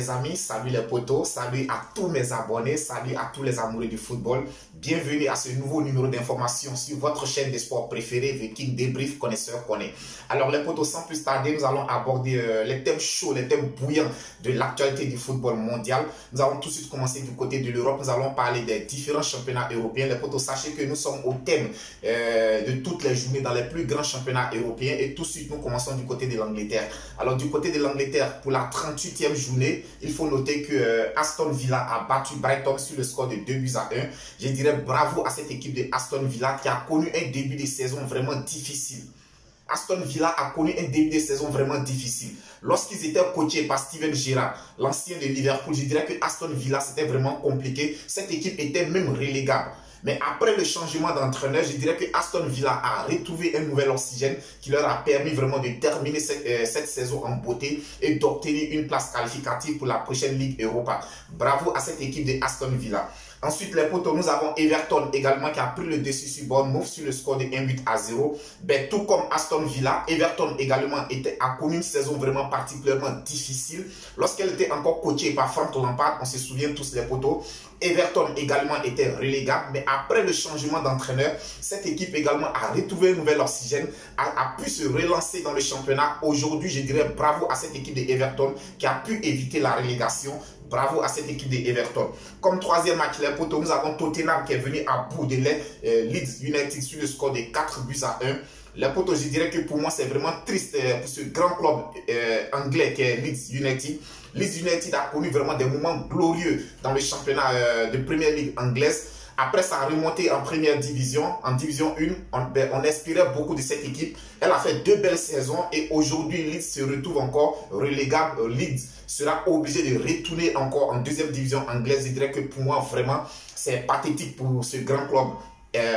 les amis, salut les potos, salut à tous mes abonnés, salut à tous les amoureux du football. Bienvenue à ce nouveau numéro d'information sur votre chaîne de sport préférée, Viking Débrief Connaisseur Connaît. Alors les potos, sans plus tarder, nous allons aborder les thèmes chauds, les thèmes bouillants de l'actualité du football mondial. Nous allons tout de suite commencer du côté de l'Europe. Nous allons parler des différents championnats européens. Les potos, sachez que nous sommes au thème de toutes les journées dans les plus grands championnats européens. Et tout de suite, nous commençons du côté de l'Angleterre. Alors du côté de l'Angleterre, pour la 38e journée, il faut noter que Aston Villa a battu Brighton sur le score de 2-1. Je dirais bravo à cette équipe de Aston Villa qui a connu un début de saison vraiment difficile. Aston Villa a connu un début de saison vraiment difficile. Lorsqu'ils étaient coachés par Steven Gerrard, l'ancien de Liverpool, je dirais que Aston Villa, c'était vraiment compliqué. Cette équipe était même relégable. Mais après le changement d'entraîneur, je dirais que Aston Villa a retrouvé un nouvel oxygène qui leur a permis vraiment de terminer cette saison en beauté et d'obtenir une place qualificative pour la prochaine Ligue Europa. Bravo à cette équipe de Aston Villa. Ensuite, les potos, nous avons Everton également qui a pris le dessus sur Bournemouth sur le score de 1-0. Ben, tout comme Aston Villa, Everton également a connu une saison vraiment particulièrement difficile. Lorsqu'elle était encore coachée par Frank Lampard, on se souvient tous les potos, Everton également était relégable, mais après le changement d'entraîneur, cette équipe également a retrouvé un nouvel oxygène, a pu se relancer dans le championnat. Aujourd'hui, je dirais bravo à cette équipe de Everton qui a pu éviter la relégation. Bravo à cette équipe de Everton. Comme troisième match, les potos, nous avons Tottenham qui est venu à bout de Leeds United sur le score de 4-1. Les potos, je dirais que pour moi, c'est vraiment triste pour ce grand club anglais qui est Leeds United. Leeds United a connu vraiment des moments glorieux dans le championnat de Premier League anglaise. Après sa remontée en première division, en division 1, on espérait beaucoup de cette équipe. Elle a fait 2 belles saisons et aujourd'hui, Leeds se retrouve encore relégable. Leeds sera obligé de retourner encore en deuxième division anglaise. Je dirais que pour moi, vraiment, c'est pathétique pour ce grand club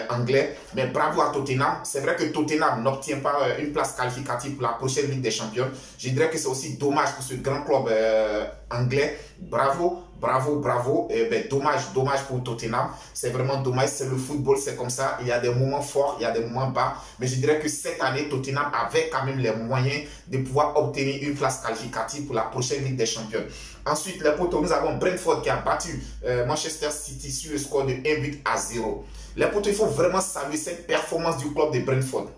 anglais. Mais bravo à Tottenham. C'est vrai que Tottenham n'obtient pas une place qualificative pour la prochaine Ligue des Champions. Je dirais que c'est aussi dommage pour ce grand club anglais. Bravo. Bravo, bravo. Dommage pour Tottenham. C'est vraiment dommage. C'est le football, c'est comme ça. Il y a des moments forts, il y a des moments bas. Mais je dirais que cette année, Tottenham avait quand même les moyens de pouvoir obtenir une place qualificative pour la prochaine Ligue des Champions. Ensuite, les potos, nous avons Brentford qui a battu Manchester City sur le score de 1-0. Les potos, il faut vraiment saluer cette performance du club de Brentford.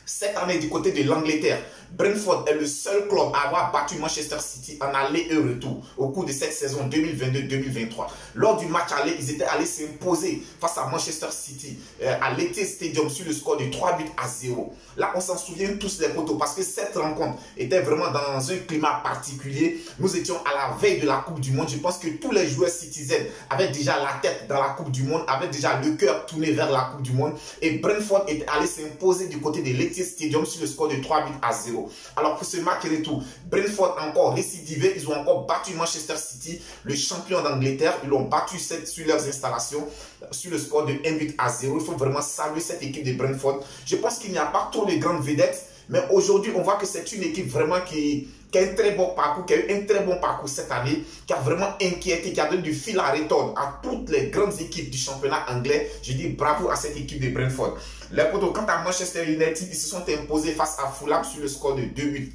Cette année, du côté de l'Angleterre, Brentford est le seul club à avoir battu Manchester City en aller et retour au cours de cette saison 2022-2023. Lors du match aller, ils étaient allés s'imposer face à Manchester City à l'Etihad Stadium sur le score de 3-0. Là, on s'en souvient tous les potos parce que cette rencontre était vraiment dans un climat particulier. Nous étions à la veille de la Coupe du Monde. Je pense que tous les joueurs citizens avaient déjà la tête dans la Coupe du Monde, avaient déjà le cœur tourné vers la Coupe du Monde. Et Brentford était allé s'imposer du côté de l'Etihad Stadium sur le score de 3-0. Alors pour ce match retour, Brentford a encore récidivé, ils ont encore battu Manchester City, le champion d'Angleterre, ils l'ont battu sur leurs installations sur le score de 1-0. Il faut vraiment saluer cette équipe de Brentford. Je pense qu'il n'y a pas trop de grandes vedettes, mais aujourd'hui on voit que c'est une équipe vraiment qui a un très bon parcours, qui a eu un très bon parcours cette année, qui a vraiment inquiété, qui a donné du fil à retordre à toutes les grandes équipes du championnat anglais. Je dis bravo à cette équipe de Brentford. Les potos, quant à Manchester United, ils se sont imposés face à Fulham sur le score de 2-1.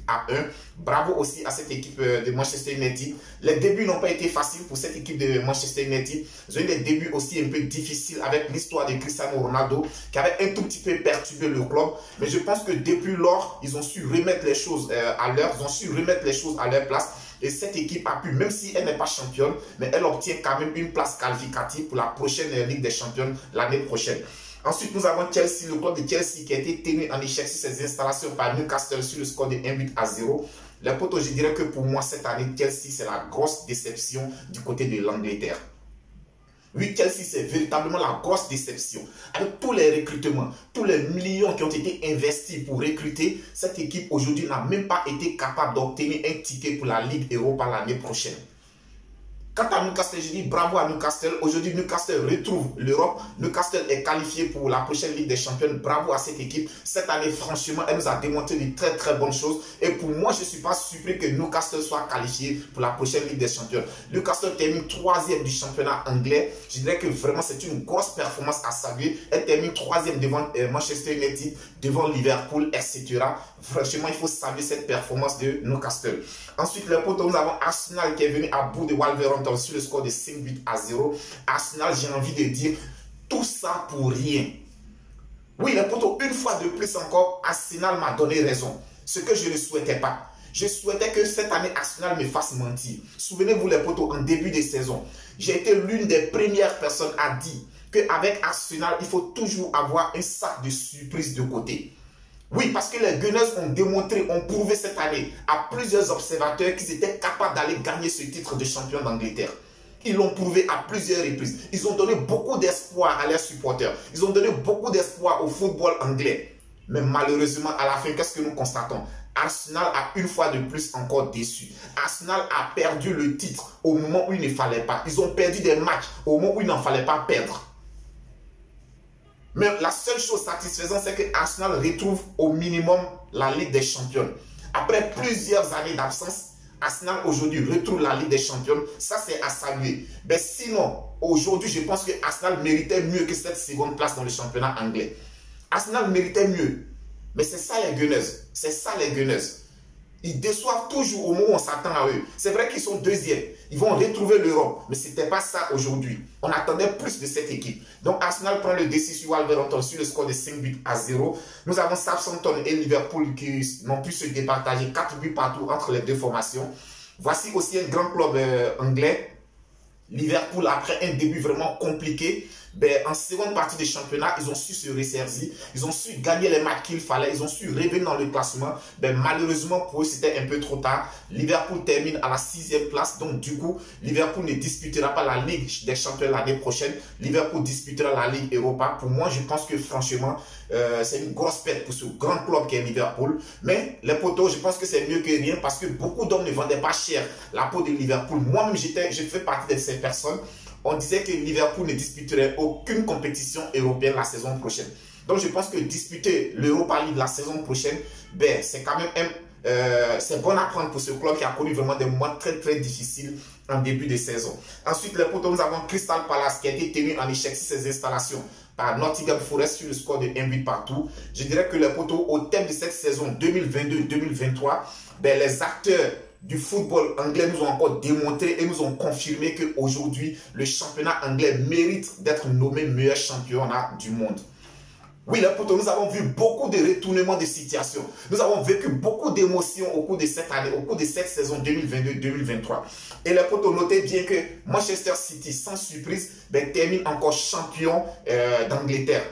Bravo aussi à cette équipe de Manchester United. Les débuts n'ont pas été faciles pour cette équipe de Manchester United. Ils ont eu des débuts aussi un peu difficiles avec l'histoire de Cristiano Ronaldo qui avait un tout petit peu perturbé le club. Mais je pense que depuis lors, ils ont su remettre les choses à l'heure, ils ont su remettre les choses à leur place. Et cette équipe a pu, même si elle n'est pas championne, mais elle obtient quand même une place qualificative pour la prochaine Ligue des Champions l'année prochaine. Ensuite, nous avons Chelsea, le club de Chelsea qui a été tenu en échec sur ses installations par Newcastle sur le score de 1-0. Les potos, je dirais que pour moi, cette année, Chelsea, c'est la grosse déception du côté de l'Angleterre. Oui, Chelsea, c'est véritablement la grosse déception. Avec tous les recrutements, tous les millions qui ont été investis pour recruter, cette équipe aujourd'hui n'a même pas été capable d'obtenir un ticket pour la Ligue Europa l'année prochaine. Quant à Newcastle, je dis bravo à Newcastle. Aujourd'hui, Newcastle retrouve l'Europe. Newcastle est qualifié pour la prochaine Ligue des Champions. Bravo à cette équipe. Cette année, franchement, elle nous a démontré de très très bonnes choses. Et pour moi, je ne suis pas surpris que Newcastle soit qualifié pour la prochaine Ligue des Champions. Newcastle termine 3e du championnat anglais. Je dirais que vraiment, c'est une grosse performance à saluer. Elle termine 3e devant Manchester United. devant Liverpool, etc. Franchement, il faut saluer cette performance de Newcastle. Ensuite, les potos, nous avons Arsenal qui est venu à bout de Wolverhampton sur le score de 5-8-0. Arsenal, j'ai envie de dire, tout ça pour rien. Oui, les potos, une fois de plus encore, Arsenal m'a donné raison. Ce que je ne souhaitais pas. Je souhaitais que cette année, Arsenal me fasse mentir. Souvenez-vous, les potos, en début de saison, j'ai été l'une des premières personnes à dire qu'avec Arsenal, il faut toujours avoir un sac de surprise de côté. Oui, parce que les Gunners ont démontré, ont prouvé cette année à plusieurs observateurs qu'ils étaient capables d'aller gagner ce titre de champion d'Angleterre. Ils l'ont prouvé à plusieurs reprises. Ils ont donné beaucoup d'espoir à leurs supporters. Ils ont donné beaucoup d'espoir au football anglais. Mais malheureusement, à la fin, qu'est-ce que nous constatons? Arsenal a une fois de plus encore déçu. Arsenal a perdu le titre au moment où il ne fallait pas. Ils ont perdu des matchs au moment où il n'en fallait pas perdre. Mais la seule chose satisfaisante, c'est que Arsenal retrouve au minimum la Ligue des Champions. Après plusieurs années d'absence, Arsenal aujourd'hui retrouve la Ligue des Champions. Ça, c'est à saluer. Mais sinon, aujourd'hui, je pense que Arsenal méritait mieux que cette seconde place dans le championnat anglais. Arsenal méritait mieux. Mais c'est ça les Gunners. C'est ça les Gunners. Ils déçoivent toujours au moment où on s'attend à eux. C'est vrai qu'ils sont deuxièmes. Ils vont retrouver l'Europe. Mais ce n'était pas ça aujourd'hui. On attendait plus de cette équipe. Donc Arsenal prend le décis sur Wolverhampton sur le score de 5-8-0. Nous avons Southampton et Liverpool qui n'ont pu se départager 4 buts partout entre les deux formations. Voici aussi un grand club anglais. Liverpool, après un début vraiment compliqué, en seconde partie du championnat, ils ont su se ressaisir, ils ont su gagner les matchs qu'il fallait, ils ont su revenir dans le classement. Malheureusement pour eux, c'était un peu trop tard. Liverpool termine à la 6e place, donc du coup, Liverpool ne disputera pas la Ligue des Champions l'année prochaine. Liverpool disputera la Ligue Europa. Pour moi, je pense que franchement, c'est une grosse perte pour ce grand club qui est Liverpool. Mais les potos, je pense que c'est mieux que rien parce que beaucoup d'hommes ne vendaient pas cher la peau de Liverpool. Moi-même, je fais partie de ces personnes. On disait que Liverpool ne disputerait aucune compétition européenne la saison prochaine. Donc je pense que disputer l'Europa League la saison prochaine, c'est quand même c'est bon à prendre pour ce club qui a connu vraiment des moments très très difficiles en début de saison. Ensuite, les potos, nous avons Crystal Palace qui a été tenu en échec sur ses installations par Nottingham Forest sur le score de 1 but partout. Je dirais que les potos, au thème de cette saison 2022-2023, les acteurs du football anglais nous ont encore démontré et nous ont confirmé qu'aujourd'hui, le championnat anglais mérite d'être nommé meilleur championnat du monde. Oui, les potos, nous avons vu beaucoup de retournements de situation. Nous avons vécu beaucoup d'émotions au cours de cette année, au cours de cette saison 2022-2023. Et les potos, notez bien que Manchester City, sans surprise, termine encore champion d'Angleterre.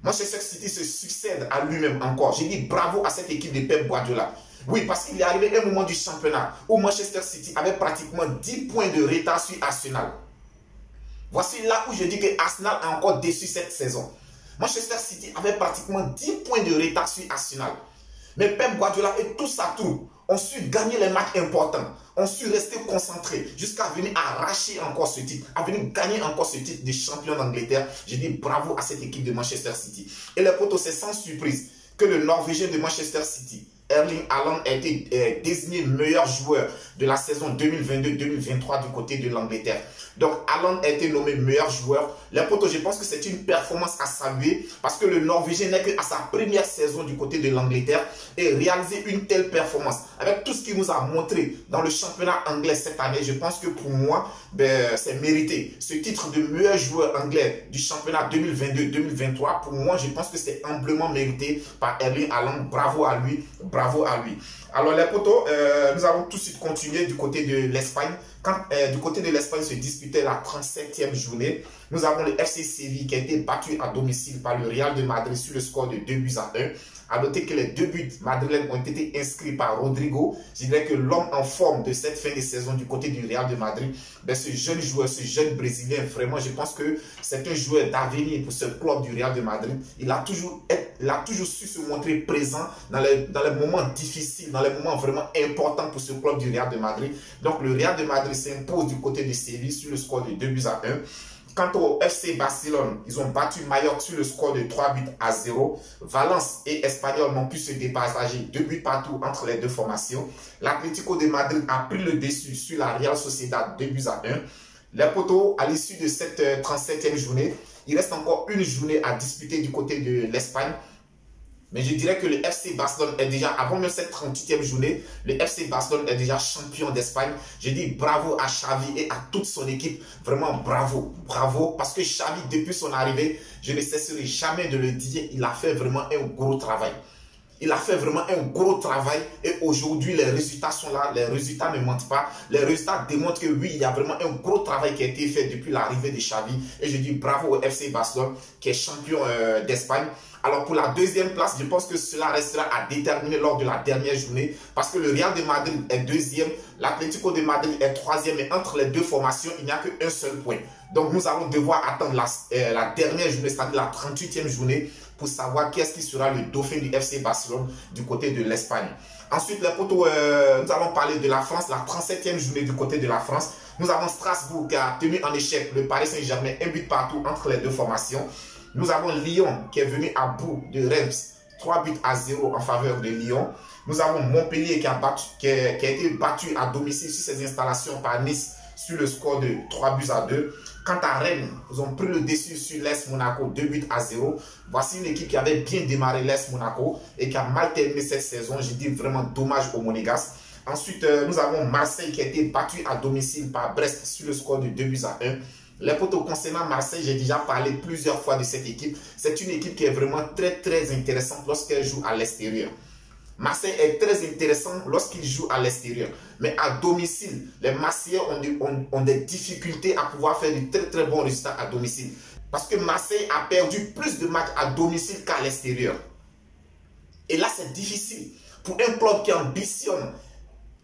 Manchester City se succède à lui-même encore. J'ai dit bravo à cette équipe de Pep Guardiola. Oui, parce qu'il est arrivé un moment du championnat où Manchester City avait pratiquement 10 points de retard sur Arsenal. Voici là où je dis que Arsenal a encore déçu cette saison. Manchester City avait pratiquement 10 points de retard sur Arsenal. Mais Pep Guardiola et tout sa troupe ont su gagner les matchs importants, ont su rester concentrés jusqu'à venir arracher encore ce titre, à venir gagner encore ce titre de champion d'Angleterre. Je dis bravo à cette équipe de Manchester City. Et les potos, c'est sans surprise que le Norvégien de Manchester City, Erling Haaland, a été désigné meilleur joueur de la saison 2022-2023 du côté de l'Angleterre. Donc, Haaland a été nommé meilleur joueur. Les potos, je pense que c'est une performance à saluer parce que le Norvégien n'est qu'à sa première saison du côté de l'Angleterre et réaliser une telle performance avec tout ce qu'il nous a montré dans le championnat anglais cette année, je pense que pour moi, c'est mérité. Ce titre de meilleur joueur anglais du championnat 2022-2023, pour moi, je pense que c'est amplement mérité par Erling Haaland. Bravo à lui, bravo à lui. Alors les potos, nous allons tout de suite continuer du côté de l'Espagne. Quand du côté de l'Espagne se disputait la 37e journée, nous avons le FC Séville qui a été battu à domicile par le Real de Madrid sur le score de 2-1. À noter que les 2 buts madrilènes ont été inscrits par Rodrigo. Je dirais que l'homme en forme de cette fin de saison du côté du Real de Madrid, ce jeune joueur, ce jeune Brésilien, vraiment, je pense que c'est un joueur d'avenir pour ce club du Real de Madrid. Il a toujours su se montrer présent dans les moments difficiles, dans les moments vraiment importants pour ce club du Real de Madrid. Donc le Real de Madrid s'impose du côté de Séville sur le score de 2-1. Quant au FC Barcelone, ils ont battu Mallorca sur le score de 3-0. Valence et Espanyol n'ont pu se départager 2 buts partout entre les deux formations. L'Atlético de Madrid a pris le dessus sur la Real Sociedad 2-1. Les potos, à l'issue de cette 37e journée, il reste encore une journée à disputer du côté de l'Espagne. Mais je dirais que le FC Barcelone est déjà, avant même cette 38e journée, le FC Barcelone est déjà champion d'Espagne. Je dis bravo à Xavi et à toute son équipe. Vraiment bravo, bravo. Parce que Xavi, depuis son arrivée, je ne cesserai jamais de le dire, il a fait vraiment un gros travail. Il a fait vraiment un gros travail et aujourd'hui les résultats sont là, les résultats ne mentent pas. Les résultats démontrent que oui, il y a vraiment un gros travail qui a été fait depuis l'arrivée de Xavi. Et je dis bravo au FC Barcelone qui est champion d'Espagne. Alors pour la deuxième place, je pense que cela restera à déterminer lors de la dernière journée parce que le Real de Madrid est deuxième, l'Atlético de Madrid est troisième et entre les deux formations, il n'y a qu'un seul point. Donc nous allons devoir attendre la dernière journée, c'est-à-dire la 38e journée pour savoir qui est-ce qui sera le dauphin du FC Barcelone du côté de l'Espagne. Ensuite, les potos, nous allons parler de la France, la 37e journée du côté de la France. Nous avons Strasbourg qui a tenu en échec le Paris Saint-Germain, un but partout entre les deux formations. Nous avons Lyon qui est venu à bout de Reims, 3-0 en faveur de Lyon. Nous avons Montpellier qui a été battu à domicile sur ses installations par Nice sur le score de 3-2. Quant à Rennes, ils ont pris le dessus sur l'AS Monaco, 2-0. Voici une équipe qui avait bien démarré l'AS Monaco et qui a mal terminé cette saison. Je dis vraiment dommage aux Monégasques. Ensuite, nous avons Marseille qui a été battu à domicile par Brest sur le score de 2-1. Les potos, concernant Marseille, j'ai déjà parlé plusieurs fois de cette équipe. C'est une équipe qui est vraiment très intéressante lorsqu'elle joue à l'extérieur. Marseille est très intéressant lorsqu'il joue à l'extérieur. Mais à domicile, les Marseillais ont des difficultés à pouvoir faire de très bons résultats à domicile. Parce que Marseille a perdu plus de matchs à domicile qu'à l'extérieur. Et là, c'est difficile pour un club qui ambitionne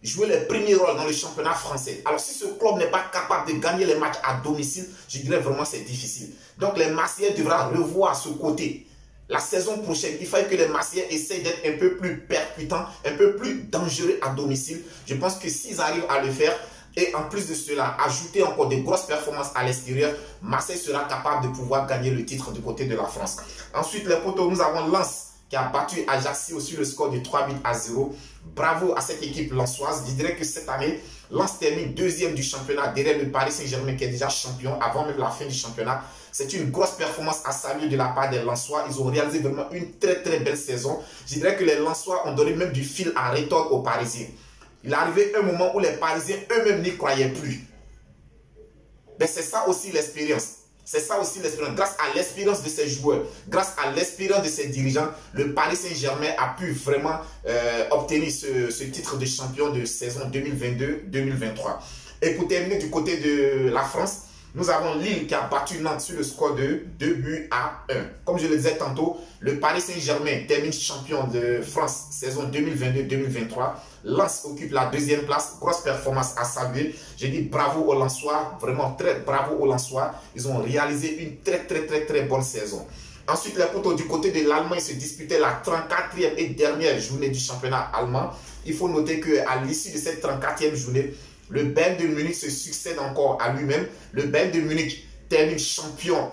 jouer les premiers rôles dans le championnat français. Alors si ce club n'est pas capable de gagner les matchs à domicile, je dirais vraiment c'est difficile. Donc les Marseillais devront revoir ce côté. La saison prochaine, il faudrait que les Marseillais essayent d'être un peu plus percutants, un peu plus dangereux à domicile. Je pense que s'ils arrivent à le faire, et en plus de cela, ajouter encore des grosses performances à l'extérieur, Marseille sera capable de pouvoir gagner le titre du côté de la France. Ensuite, les potos, nous avons Lens qui a battu Ajaccio sur le score de 3-0. Bravo à cette équipe lensoise. Je dirais que cette année, Lens termine deuxième du championnat derrière le Paris Saint-Germain qui est déjà champion avant même la fin du championnat. C'est une grosse performance à saluer de la part des Lensois. Ils ont réalisé vraiment une très belle saison. Je dirais que les Lensois ont donné même du fil à retordre aux Parisiens. Il est arrivé un moment où les Parisiens eux-mêmes n'y croyaient plus. Mais c'est ça aussi l'expérience. C'est ça aussi l'espérance. Grâce à l'espérance de ces joueurs, grâce à l'espérance de ces dirigeants, le Paris Saint-Germain a pu vraiment obtenir ce titre de champion de saison 2022-2023. Et pour terminer du côté de la France, nous avons Lille qui a battu Nantes sur le score de 2-1. Comme je le disais tantôt, le Paris Saint-Germain termine champion de France saison 2022-2023. Lens occupe la deuxième place. Grosse performance à saluer. Je dis bravo aux Lensois. Vraiment très bravo aux Lensois. Ils ont réalisé une très bonne saison. Ensuite, les potos du côté de l'Allemagne se disputaient la 34e et dernière journée du championnat allemand. Il faut noter qu'à l'issue de cette 34e journée, le Bayern de Munich se succède encore à lui-même. Le Bayern de Munich termine champion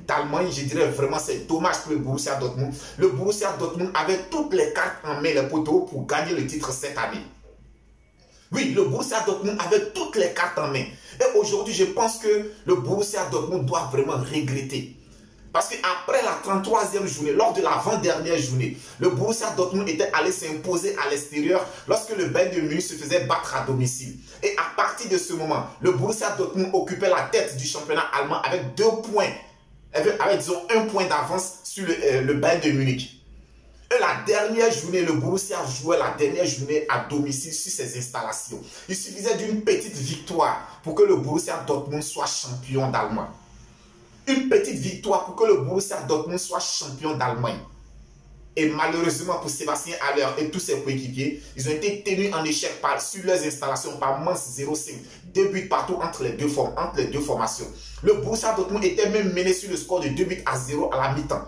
d'Allemagne. Je dirais vraiment c'est dommage pour le Borussia Dortmund. Le Borussia Dortmund avait toutes les cartes en main, les poteaux, pour gagner le titre cette année. Oui, le Borussia Dortmund avait toutes les cartes en main. Et aujourd'hui, je pense que le Borussia Dortmund doit vraiment regretter. Parce qu'après la 33e journée, lors de l'avant-dernière journée, le Borussia Dortmund était allé s'imposer à l'extérieur lorsque le Bayern de Munich se faisait battre à domicile. Et à partir de ce moment, le Borussia Dortmund occupait la tête du championnat allemand avec 2 points, avec disons 1 point d'avance sur le Bayern de Munich. Et la dernière journée, le Borussia jouait la dernière journée à domicile sur ses installations. Il suffisait d'une petite victoire pour que le Borussia Dortmund soit champion d'Allemagne. Une petite victoire pour que le Borussia Dortmund soit champion d'Allemagne. Et malheureusement pour Sébastien Haller et tous ses coéquipiers, ils ont été tenus en échec sur leurs installations par Mainz 05. 2 buts partout entre les deux formations. Le Borussia Dortmund était même mené sur le score de 2-0 à la mi-temps.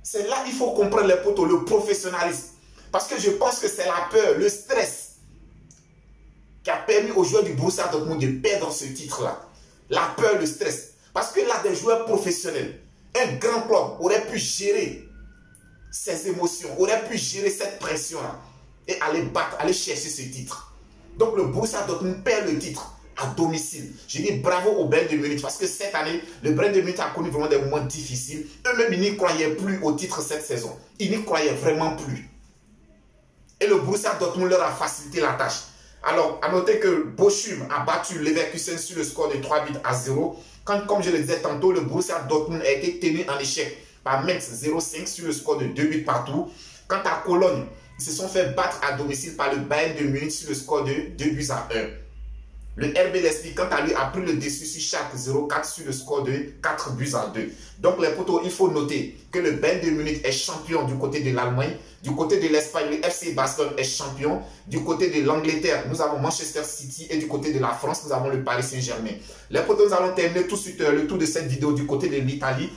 C'est là qu'il faut comprendre les potos, le professionnalisme. Parce que je pense que c'est la peur, le stress qui a permis aux joueurs du Borussia Dortmund de perdre ce titre-là. La peur, le stress. Parce que là, des joueurs professionnels, un grand club aurait pu gérer ses émotions, aurait pu gérer cette pression-là et aller battre, aller chercher ce titre. Donc le Borussia Dortmund perd le titre à domicile. Je dis bravo au Bayern de Munich parce que cette année, le Bayern de Munich a connu vraiment des moments difficiles. Eux-mêmes, ils n'y croyaient plus au titre cette saison. Ils n'y croyaient vraiment plus. Et le Borussia Dortmund leur a facilité la tâche. Alors, à noter que Bochum a battu Leverkusen sur le score de 3-0. Comme je le disais tantôt, le Borussia Dortmund a été tenu en échec par Mainz 0-5 sur le score de 2 buts partout. Quant à Cologne, ils se sont fait battre à domicile par le Bayern de Munich sur le score de 2-1. Le RB Leipzig, quant à lui, a pris le dessus sur Schalke 0-4 sur le score de 4-2. Donc, les potos, il faut noter que le Bayern de Munich est champion du côté de l'Allemagne. Du côté de l'Espagne, le FC Barcelone est champion. Du côté de l'Angleterre, nous avons Manchester City. Et du côté de la France, nous avons le Paris Saint-Germain. Les potos, nous allons terminer tout de suite le tour de cette vidéo du côté de l'Italie.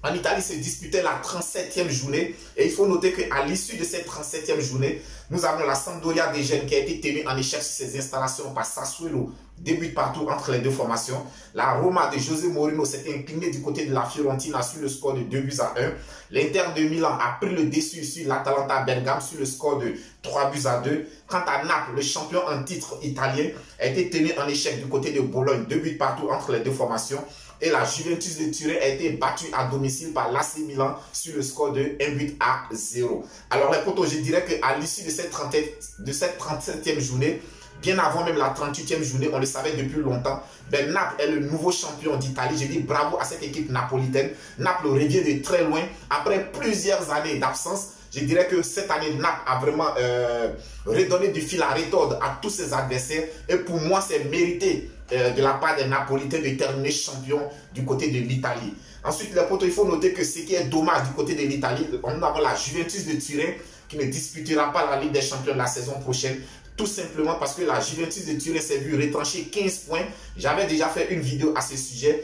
En Italie, se disputait la 37e journée. Et il faut noter qu'à l'issue de cette 37e journée, nous avons la Sampdoria des jeunes qui a été tenue en échec sur ses installations par Sassuolo. Début partout entre les deux formations. La Roma de José Mourinho s'est inclinée du côté de la Fiorentina sur le score de 2-1. L'Inter de Milan a pris le dessus sur l'Atalanta Bergame sur le score de 3-2. Quant à Naples, le champion en titre italien, a été tenu en échec du côté de Bologne. 2 buts partout entre les deux formations. Et la Juventus de Turin a été battue à domicile par l'AC Milan sur le score de 1-0. Alors les potos, je dirais qu'à l'issue de cette 37e journée, bien avant même la 38e journée, on le savait depuis longtemps, ben Naples est le nouveau champion d'Italie. Je dis bravo à cette équipe napolitaine. Naples revient de très loin. Après plusieurs années d'absence, je dirais que cette année, Naples a vraiment redonné du fil à retordre à tous ses adversaires. Et pour moi, c'est mérité de la part des Napolitains de terminer champion du côté de l'Italie. Ensuite, les potos, il faut noter que ce qui est dommage du côté de l'Italie, on a la Juventus de Turin qui ne disputera pas la Ligue des Champions la saison prochaine. Tout simplement parce que la Juventus de Turin s'est vue retrancher 15 points. J'avais déjà fait une vidéo à ce sujet.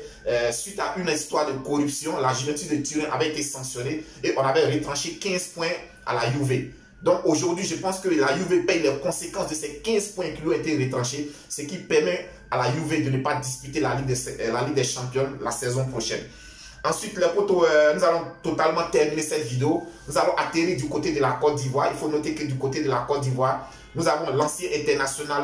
Suite à une histoire de corruption, la Juventus de Turin avait été sanctionnée et on avait retranché 15 points à la Juve. Donc aujourd'hui, je pense que la Juve paye les conséquences de ces 15 points qui lui ont été retranchés, ce qui permet à la Juve de ne pas disputer la Ligue des Champions la saison prochaine. Ensuite, les potos, nous allons totalement terminer cette vidéo. Nous allons atterrir du côté de la Côte d'Ivoire. Il faut noter que du côté de la Côte d'Ivoire, nous avons l'ancien international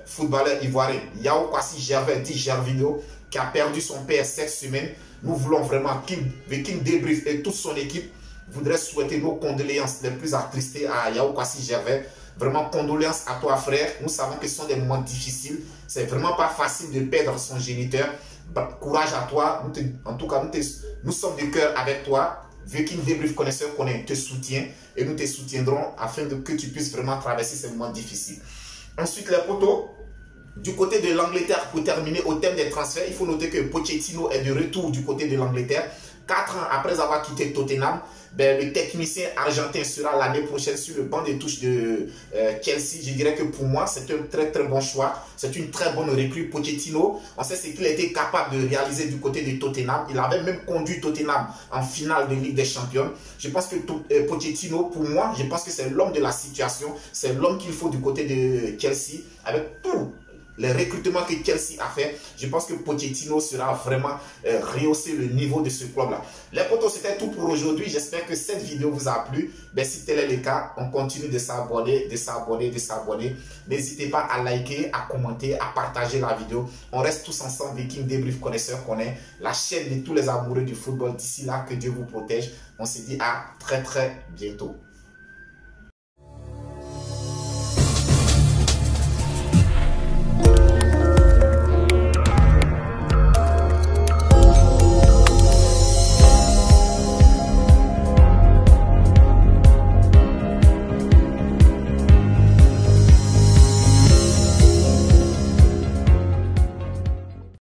footballeur ivoirien Yao Kwasi Gervais, dit Gervinho, qui a perdu son père cette semaine. Nous voulons vraiment King Debrief et toute son équipe voudraient souhaiter nos condoléances les plus attristées à Yao Kwasi Gervais. Vraiment, condoléances à toi, frère. Nous savons que ce sont des moments difficiles. C'est vraiment pas facile de perdre son géniteur. Courage à toi. En tout cas, nous sommes de cœur avec toi. Viking Debrief connaisseur te soutient et nous te soutiendrons afin que tu puisses vraiment traverser ces moments difficiles. Ensuite, les potos, du côté de l'Angleterre, pour terminer au thème des transferts, il faut noter que Pochettino est de retour du côté de l'Angleterre. 4 ans après avoir quitté Tottenham, ben, le technicien argentin sera l'année prochaine sur le banc de touche de Chelsea. Je dirais que pour moi, c'est un très très bon choix. C'est une très bonne recrue. Pochettino, on sait ce qu'il a été capable de réaliser du côté de Tottenham. Il avait même conduit Tottenham en finale de Ligue des Champions. Je pense que Pochettino, pour moi, je pense que c'est l'homme de la situation. C'est l'homme qu'il faut du côté de Chelsea avec tout. Les recrutements que Chelsea a fait, je pense que Pochettino sera vraiment rehausser le niveau de ce club-là. Les potos, c'était tout pour aujourd'hui. J'espère que cette vidéo vous a plu. Ben, si tel est le cas, on continue de s'abonner, de s'abonner, de s'abonner. N'hésitez pas à liker, à commenter, à partager la vidéo. On reste tous ensemble, Viking Debrief connaisseur qu'on est, la chaîne de tous les amoureux du football. D'ici là, que Dieu vous protège. On se dit à très très bientôt.